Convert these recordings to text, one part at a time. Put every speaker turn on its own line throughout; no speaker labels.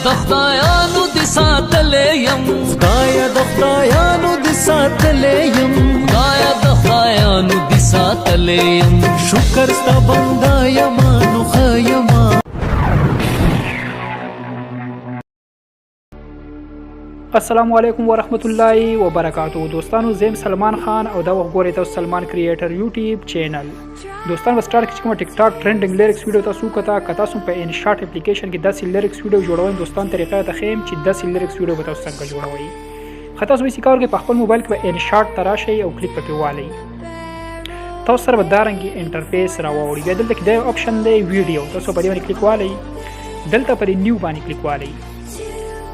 خدایانو د ساتلې يم
خدایا د خدایانو د ساتلې يم
خدایا د خدایانو د ساتلې يم
شکر ستا بنده یما نو خیما.
السلام علیکم ورحمت الله وبرکاتہ. دوستانو زم سلمان خان او دا وګورئ تاسو سلمان کریټر یوټیوب چینل. دوستانو سٹارټ کې کوم ټیک ټاک ټرندینګ لیریکس ویډیو تاسو کتا په ان شارټ اپلیکیشن کې 10 لیریکس ویډیو جوړوئ. دوستان طریقه ته خیم چې 10 لیریکس ویډیو به تاسو څنګه جوړوئ. خطا سوي سکار کې په خپل موبایل کې ان شارټ تراشي او کلیک پکې والي. تاسو سره به دارنګي انټرفیس راوړي. بیا دلته کې د آپشن دی ویډیو. تاسو په دې باندې کلیک والي. دلته پر نیو باندې کلیک والي.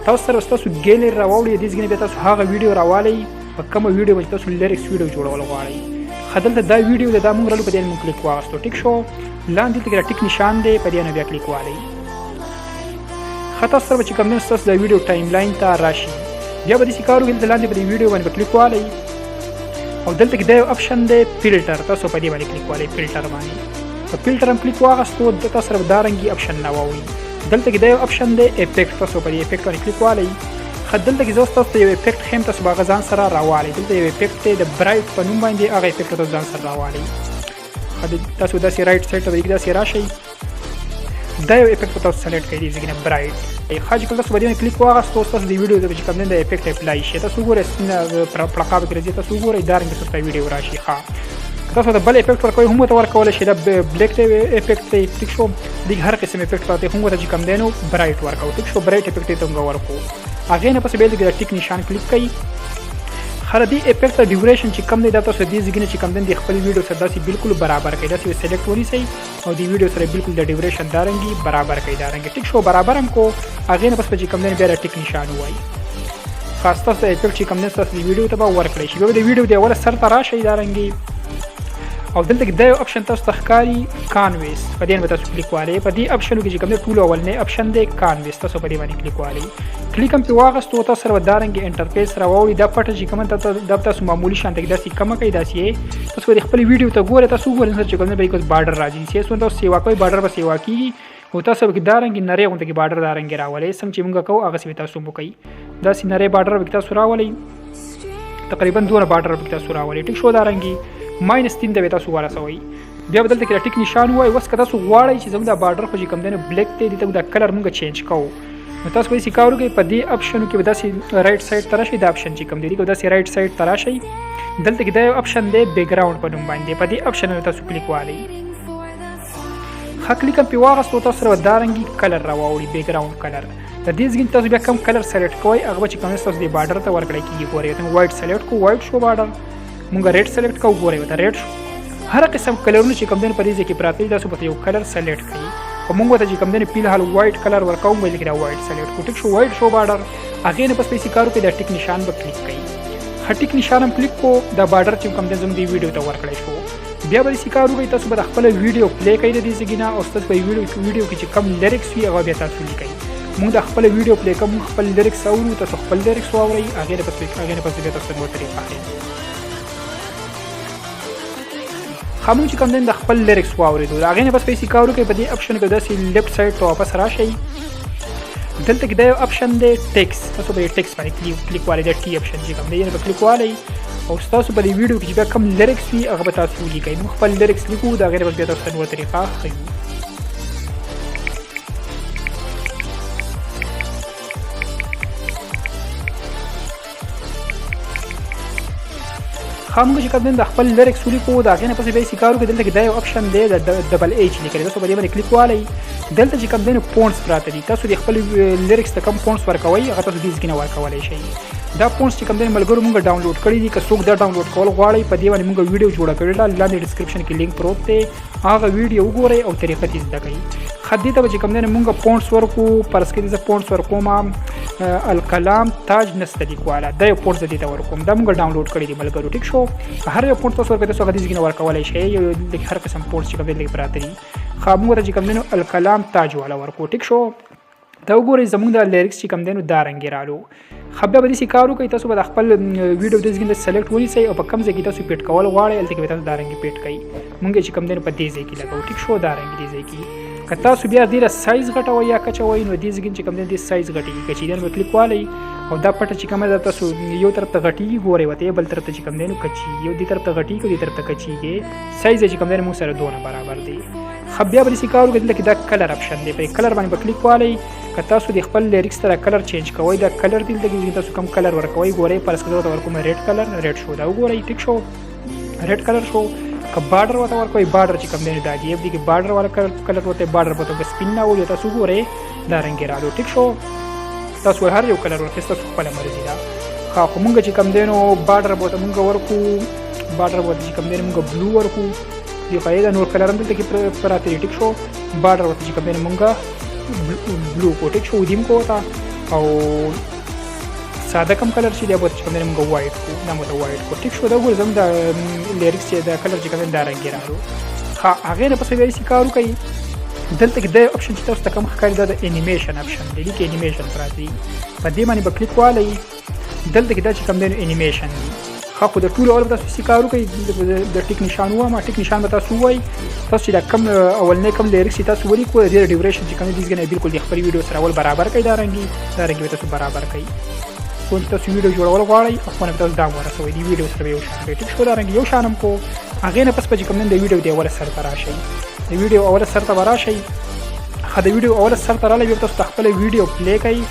تاسو سره تاسو ګیلری راوړی دي ځګنه به تاسو هغه ویډیو راوالي په کوم ویډیو باندې تاسو لیریکس ویډیو جوړول غواړئ. خدلته دا ویډیو د موږ رالو په دې موږ کلیک واغستو. ټیک شو. لاندې ته ټیک نشان دی په دې نه بیا کلیک والي. خطا سره چې کوم تاسو د ویډیو ټایم لاین ته راشي. بیا به دې کارو کې لاندې په دې ویډیو باندې کلیک والي او دلته کې د آپشن دی فلټر. تاسو په دې باندې کلیک والي. فلټر باندې په فلټر هم کلیک واغستو د تاسو سره دارنګي آپشن نه ووي. دلته کې د آپشن دی افیکټ. تاسو په دې افیکټ باندې کلیک والئ. دلته کې زوست تاسو یو افیکټ هم تاسو باغ ځان سره راوالئ. دلته یو افیکټ دی د برایټ په نوم باندې هغه افیکټ تاسو ځان سره راوالئ. تاسو داسې رائټ سایډ ته داسې راشئ. دا یو افیکټ تاسو سلیکټ کړئ ځکه برایټ. خاص کله تاسو باندې کلیک واغستو تاسو د ویډیو د چې کوم د افیکټ اپلای شي. تاسو ګورئ پړقاب کې راځي. تاسو ګورئ دارنګ تاسو ویډیو راشي. تاسو د بل افیکټ ورکوي هم ته ورکول شي. د بلیک افیکټ دی. ټیک شو. د هر قسم افیکټ پاتې هم ته چې کم دینو برایټ ورکو. ټیک شو. برایټ افیکټ ته موږ ورکو. هغه نه پس به د ټیک نشان کلیک کړئ. خره دی افیکټ د ډیوریشن چې کم دی دا تاسو دې ځګنه چې کم دی خپل ویډیو سره داسې بالکل برابر کړئ. داسې سلیکټ ونیسئ او د ویډیو سره بالکل د ډیوریشن دارنګي برابر کړئ. دارنګي ټیک شو. برابر هم کو. هغه نه پس چې کم دی بیا ټیک نشان وایي. خاص تاسو افیکټ چې کم دی تاسو د ویډیو ته ورکړئ شي. به د ویډیو دی اول سر ته راشي دارنګي او دلته کې د آپشن تاسو تخکاری کانویس. په دې باندې تاسو کلیک والئ. په دې آپشنو کې چې کوم ټول اولنې آپشن دی کانویس. تاسو په دې باندې کلیک والئ. کلیک هم په واغستو تاسو سره دارنګ انټرفیس راوړي. دا پټه چې کوم تاسو معمولی شانته کې داسې کم کوي داسې تاسو د خپل ویډیو ته ګورئ. تاسو ګورئ چې کوم به کوم بارډر راځي. چې تاسو سیوا کوي بارډر به سیوا کیږي او تاسو کې دارنګ نری غونډه کې بارډر دارنګ راولئ. څنګه چې موږ کوو هغه څه تاسو مو کوي. داسې نری بارډر به تاسو راولئ. تقریبا دوه بارډر به تاسو راولئ. ټیک شو. دارنګي -3 د تاسو ورسوي. بیا بدلته کې ټیک نشان وای. وس کته تاسو غواړئ چې زموږ د بارډر خو چې کم دی بلیک دی ته د کلر موږ چینج کوو. نو تاسو به یې کارو کې په دې آپشن کې به داسې رائټ سایډ ته راشي. د آپشن چې کم دی کو داسې رائټ سایډ ته راشي. دلته کې د آپشن دی بیک ګراوند په نوم باندې. په دې آپشن تاسو کلیک والئ. کلیک په واغستو تاسو سره دارنګي کلر راوړي. بیک ګراوند کلر د دې ځګین تاسو بیا کوم کلر سلیکټ کوئ هغه چې کوم تاسو د بارډر ته ورکړئ کیږي. ګورئ ته وایټ سلیکټ کو. وایټ شو بارډر. مونږ ریډ سلیکټ کوو. ګورئ ته ریډ شو. هر قسم کلرونه چې کوم دین په دې کې پراته دي تاسو په یو کلر سلیکټ کړئ. او مونږ ته چې کوم دین په حال وایټ کلر ورکوم ویل کې دا وایټ سلیکټ کو. ټیک شو. وایټ شو بارډر. هغه نه پس پیسې کارو کې د ټیک نشان به کلیک کړئ. ټیک نشان هم کلیک کو. دا بارډر چې کوم دین زموږ دی ویډیو ته ورکړئ شو. بیا به پیسې کارو کې تاسو به خپل ویډیو پلی کړئ. د دې ځګینه او تاسو په ویډیو کې چې کوم لیریکس وي هغه بیا تاسو لیکئ. موږ د خپل ویډیو پلی کوم خپل لیریکس اورو. تاسو خپل لیریکس واورئ. هغه نه پس تاسو مو طریقه اخلئ. همون چې کوم د خپل لیریکس واورېدو هغه نه بس پیسې کارو کې په دې آپشن کې داسې لیفت سایډ ته واپس راشئ. دلته کې د آپشن دی ټیکس. تاسو به ټیکس باندې کلیک والئ. د ټي آپشن چې کوم دی یې کلیک والئ او تاسو په دې ویډیو کې چې کوم لیریکس وي هغه به تاسو لیکئ. موږ خپل لیریکس لیکو. دا غیر بس بیا تاسو نو طریقه ښیو. موږ چې کوم د خپل لیریکس ولیکو دا غینه پسې به یې کارو کې دلته کې دا یو آپشن دی د ډبل ایچ لیکل. تاسو په دې باندې کلیک والئ. دلته چې کوم دی فونټس پراته دي. تاسو د خپل لیریکس ته کوم فونټس ورکوئ هغه تاسو دې ځکه ورکولای شئ. دا فونټس چې کوم دی ملګرو موږ ډاونلوډ کړی دي. که څوک دا ډاونلوډ کول غواړي په دې باندې موږ ویډیو جوړه کړې ده. لاندې ډسکرپشن کې لینک پروت دی. هغه ویډیو وګورئ او طریقه دې زده کړئ. خدي ته چې کوم دی موږ فونټس ورکو. پرس کې د فونټس ورکوم الکلام تاج نسته لیکواله. دا یو فونټس دې ته ورکوم. دا موږ ډاونلوډ کړی دی ملګرو. ټیک شو. هر یو فونټ تاسو ورکړئ. تاسو هغه دې ځکه ورکولای شئ. یو هر قسم فونټس چې کوم دی پراته دي. موږ ته چې کوم دی الکلام تاج والا ورکو. ټیک شو. دا وګورئ زموږ د لیریکس چې کوم دی دا رنګ رالو. بیا به داسې کار وکړئ. تاسو به د خپل ویډیو د ځګین سلیکټ ونیسئ او په کوم ځای کې تاسو پیټ کول غواړئ هلته کې به تاسو دا رنګ پیټ کړئ. موږ چې کوم دی په دې ځای کې لګوو. ټیک شو. دا رنګ دې ځای کې که تاسو بیا ډیره سایز غټوي یا کچوي نو دې ځګین چې کوم دی سایز غټي کې چې دنه کلیک والی او دا پټه چې کومه ده تاسو یو طرف ته غټي ګوري وته بل طرف ته چې کوم دی نو کچي یو دې طرف ته غټي کو دې طرف ته کچي کې سایز چې کوم دی مو سره دونه برابر دی خبیا بل سیکارو کې لکه دا کلر اپشن دی په کلر باندې کلیک والی که تاسو د خپل لیریکس سره کلر چینج کوئ دا کلر دی لکه تاسو کوم کلر ورکوي ګوري پر اسکرین ته ورکوم ریډ کلر ریډ شو دا وګورئ ټیک شو ریډ کلر شو که بارډر وته ورکوي بارډر چې کوم دی دا دی اف دی کې بارډر والا کلر وته بارډر وته سپین نه وي تاسو ګورئ دا رنگ راځو ټیک شو تاسو هر یو کلر ورته تاسو خپل مرزي دا خو مونږ چې کوم دی نو بارډر وته مونږ ورکو بارډر وته چې کوم دی مونږ بلو ورکو دی قاعده نور کلر هم دلته کې پراته ټیک شو بارډر وته چې کوم دی مونږ بلو کو ټیک شو دیم کو تا او ساده کم کلر چې دی به چې کوم دی مونږ وایټ کو دا مو ته وایټ کو ټیک شو دا ګور زم دا لیریکس چې دا کلر چې کوم دی دا رنگ راځو هغه نه پسې وایي کارو کوي دلته کې د اپشن چې تاسو ته کوم ښکاري دا د انیمیشن اپشن دی لیکي انیمیشن پراتی په دې باندې به کلیک والی دلته کې دا چې کوم دی انیمیشن دی خو د ټول اول تاسو سیکارو کوي د ټیک نشان و ما ټیک نشان به تاسو وای تاسو چې دا کم اولنې کم لیریکس تاسو ولي کو د ډیوریشن چې کوم دي ځګنه بالکل د خپل ویډیو سره اول برابر کوي دا رنګي تاسو برابر کوي کوم تاسو ویډیو جوړول غواړئ خو نه تاسو دا ورسوي دی ویډیو سره یو شان ټیک شو دا رنګ یو شانم کو هغه نه پس په کوم د ویډیو دی اول سره راشي د ویډیو اول سره راشي خا د ویډیو اول سره رااله یو تاسو خپل ویډیو پلی کوي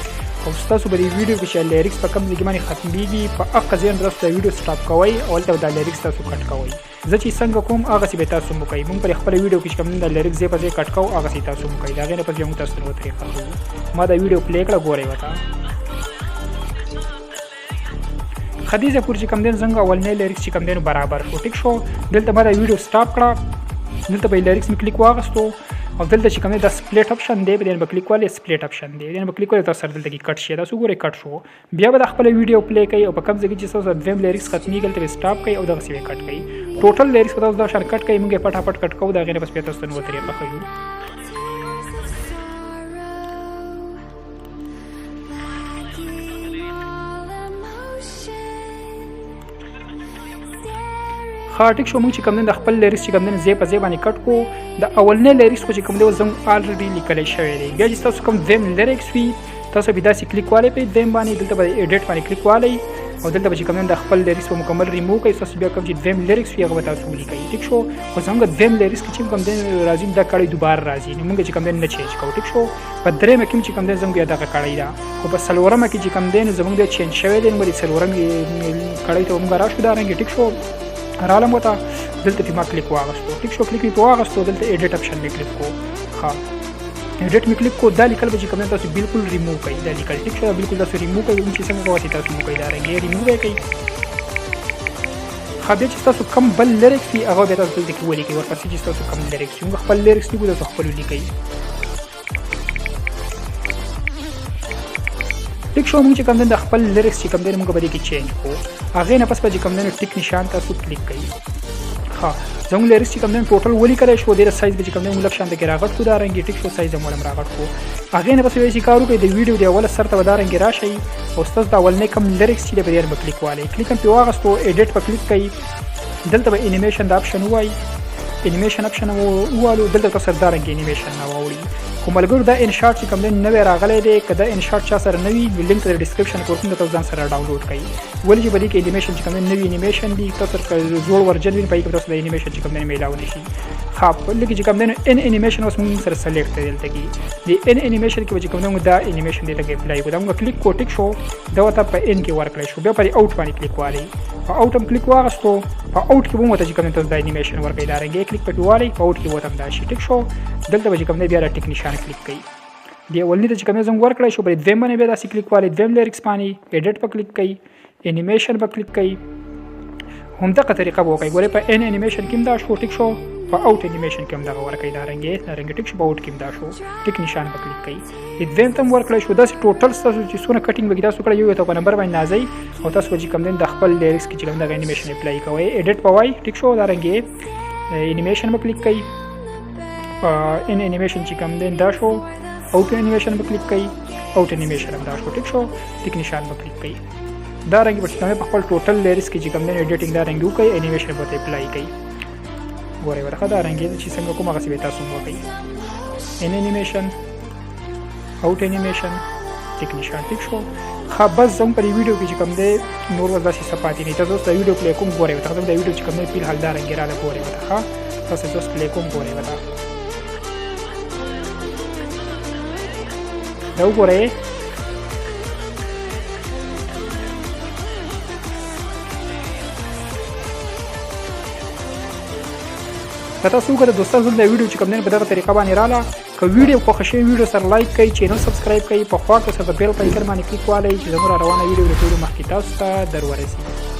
او تاسو به د ویډیو کې چې لیریکس په کم ځای باندې ختميږي په هغه ځای باندې تاسو د ویډیو سټاپ کوئ او ته د لیریکس تاسو کټ کوئ زه چې څنګه کوم هغه څه به تاسو مو کوي مونږ پر خپل ویډیو کې کوم د لیریکس ځای په ځای کټ کوو هغه څه تاسو مو کوي دا غیر په یو تاسو نو طریقه ما دا ویډیو پلی کړه ګورئ وتا خدیجه پور چې کوم دین څنګه اولنې لیریکس چې کوم دین برابر شو ټیک شو دلته ما دا ویډیو سټاپ کړه دلته به لیریکس می کلیک واغستو او دلته چې کوم دا سپلیټ اپشن دی به د کلیک والے سپلیټ اپشن دی د کلیک والے تاسو دلته کې کټ شي تاسو ګورئ کټ شو بیا به خپل ویډیو پلی کوي او په کوم ځای چې تاسو د لیریکس ختمي کړئ سټاپ کوي او دا سی کټ کوي ټوټل لیریکس تاسو دا شر کټ کوي موږ پټاپټ کټ کوو دا غیر بس په تاسو نو طریقه خو ټیک شو موږ چې کوم د خپل لیریکس چې کوم د زی په زی باندې کټ کو د اولنې لیریکس خو چې کوم د زم الریډي لیکل شوی دی بیا چې تاسو کوم دیم لیریکس وي تاسو به داسې کلیک والے په دیم باندې دلته به ایډیټ باندې کلیک والے او دلته به چې کوم د خپل لیریکس په مکمل ریموو کوي تاسو بیا کوم چې دیم لیریکس وي هغه تاسو لیکئ ټیک شو خو څنګه دیم لیریکس چې کوم د راځي دا کړي دوباره راځي نو موږ چې کوم د نه چینج کوو ټیک شو په درې مکه چې کوم د زم بیا دا کړي دا خو په سلورمه کې چې کوم د زموږ د چینج شوی دی نو د سلورم کړي ته موږ راشو دا رنګ ټیک شو رالم وتا دلته په ما کلیک واغستو ټیک شو کلیک په واغستو دلته ایډیټ اپشن می کلیک کو ها ایډیټ می کلیک کو دا لیکل به چې کوم تاسو بالکل ریموو کړئ دا لیکل ټیک شو بالکل تاسو ریموو کړئ چې څنګه کوئ تاسو مو کړئ دا رنګ ریموو کړئ خو بیا چې تاسو کم بل لیریکس وي هغه به تاسو دلته کې ولیکئ ورپسې چې تاسو کم لیریکس یو خپل لیریکس دی تاسو خپل لیکئ ټیک شو موږ چې کوم د خپل لیریکس چې کوم د موږ به کې چینج کو هغه نه پس په کوم د ټیک نشان تاسو کلیک کړئ ها زموږ لیریکس چې کوم د ټوټل ولی کړی شو د سایز به کوم د موږ شان د راغټ کو دا رنګ ټیک شو سایز موږ راغټ کو هغه نه پس وایي کارو کوي د ویډیو دی اول سره ته دا رنګ راشي او تاسو دا اول نه کوم لیریکس چې به یې کلیک والے کلیک په واغستو ایډیټ په کلیک کړئ دلته به انیمیشن د اپشن وای انیمیشن اپشن ووالو دلته تاسو دا رنګ انیمیشن نه واوري کوم ملګرو دا انشاټ چې کوم د نوې راغلی دی کدا انشاټ چا سره نوی لینک د ډسکرپشن کوم د تاسو ځان سره ډاونلوډ کړئ ولې چې بلې کې انیمیشن چې کوم نوی انیمیشن دی تاسو زوړ ورژن وین پای کې تاسو د انیمیشن چې کوم نه میلاو نشي خا په لکه چې کوم د ان انیمیشن اوس موږ سره سلیکټ دلته کې د ان انیمیشن کې چې کوم نو دا انیمیشن دی ته اپلای کوم موږ کلیک کو ټیک شو دا وته په ان کې ورکړی شو بیا پر اوټ باندې کلیک والی په اوټ هم کلیک واغستو په اوټ کې مو ته چې کوم تاسو د انیمیشن ورکړی دا رنګ کلیک په والی په اوټ کې وته دا شي ټیک شو دلته به کوم نه بیا ټیک نشان کلیک کړئ دی ولنی ته چې کوم زنګ ورکړی شو بل دویم باندې بیا داسې کلیک والی دویم لیریکس باندې ایډیټ په کلیک کړئ انیمیشن په کلیک کړئ هم دغه طریقه به وکړئ ګورئ په ان انیمیشن کې دا شو ټیک شو په اوټ انیمیشن کې هم دغه ورکړئ دا رنګ ټیک شو په اوټ کې دا شو ټیک نشان په کلیک کړئ دویم تم ورکړی شو داسې ټوټل تاسو چې څونه کټینګ وکړئ تاسو کړئ یو ته په نمبر باندې نازئ او تاسو چې کوم د خپل لیریکس کې چې کوم د انیمیشن اپلای کوئ ایډیټ په وای ټیک شو دا رنګ انیمیشن په کلیک کړئ په ان انیمیشن چې کوم دا شو اوټ انیمیشن په کلیک کړئ اوټ انیمیشن هم دا شو ټیک شو ټیک نشان په کلیک کړئ دا رنګ په خپل ټوټل لیریکس کې چې کوم د ایډیټینګ دا رنګ وکړئ انیمیشن په اپلای کړئ ګورئ ورته دا رنګ چې څنګه کوم هغه څه تاسو وکړئ ان انیمیشن اوټ انیمیشن ټیکنیشن. ټیک شو. ښه بس زموږ په دې ویډیو کې چې کوم دی نور ورځ داسې څه پاتې نه. تاسو د ویډیو پلی کوم ګورئ ورته د ویډیو چې کوم دی فی الحال دا رنګې راله ګورئ ورته. ښه تاسو اوس پلی کوم ګورئ ورته دا وګورئ. که تاسو وګورئ دوستانو زموږ د ویډیو چې کوم دی په دغه طریقه باندې راله. که ویډیو خوښه شوې ویډیو سره لایک کړئ، چینل سبسکرایب کړئ، په خوا کې سره د بیل په ایکن باندې کلیک والئ چې زموږ را روانه ویډیو د ټولو مخکې تاسو ته در ورسېږي.